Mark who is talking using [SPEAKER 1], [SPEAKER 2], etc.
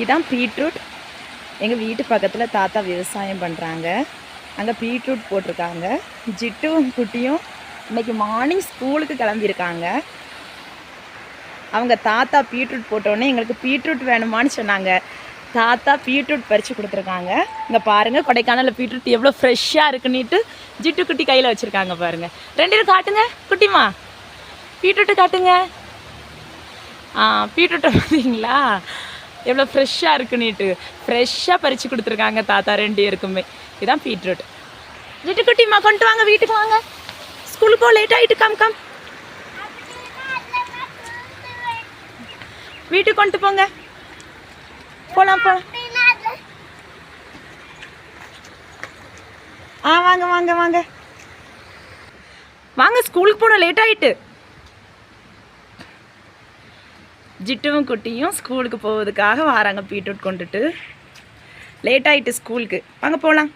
[SPEAKER 1] இதான் பீட்ரூட். எங்கள் வீட்டு பக்கத்தில் தாத்தா விவசாயம் பண்ணுறாங்க. அங்கே பீட்ரூட் போட்டிருக்காங்க. ஜிட்டுவும் குட்டியும் இன்றைக்கி மார்னிங் ஸ்கூலுக்கு கிளம்பியிருக்காங்க. அவங்க தாத்தா பீட்ரூட் போட்டோன்னே எங்களுக்கு பீட்ரூட் வேணுமான்னு சொன்னாங்க. தாத்தா பீட்ரூட் பறித்து கொடுத்துருக்காங்க. இங்கே பாருங்கள், கொடைக்கானலில் பீட்ரூட் எவ்வளோ ஃப்ரெஷ்ஷாக இருக்குன்னுட்டு ஜிட்டு குட்டி கையில் வச்சுருக்காங்க பாருங்கள். ரெண்டு பேரும் காட்டுங்க குட்டிமா, பீட்ரூட்டு காட்டுங்க. பீட்ரூட்டை பார்த்தீங்களா எவ்வளோ ஃப்ரெஷ்ஷாக இருக்குன்னுட்டு ஃப்ரெஷ்ஷாக பறித்து கொடுத்துருக்காங்க தாத்தா ரெண்டு பேருக்குமே. இதுதான் பீட்ரூட். ஜிட்டு குட்டிமா கொண்டு வாங்க, வீட்டுக்கு வாங்க, ஸ்கூலுக்கு போக லேட் ஆகிட்டு. கம் வீட்டுக்கு கொண்டு போங்க, போகலாம். வாங்க வாங்க வாங்க வாங்க, ஸ்கூலுக்கு போன லேட் ஆகிட்டு. ஜிட்டுவும் குட்டியும் ஸ்கூலுக்கு போவதுக்காக வராங்க பீட்ரூட் கொண்டுட்டு. லேட் ஆகிட்டு ஸ்கூலுக்கு. வாங்க போகலாம்.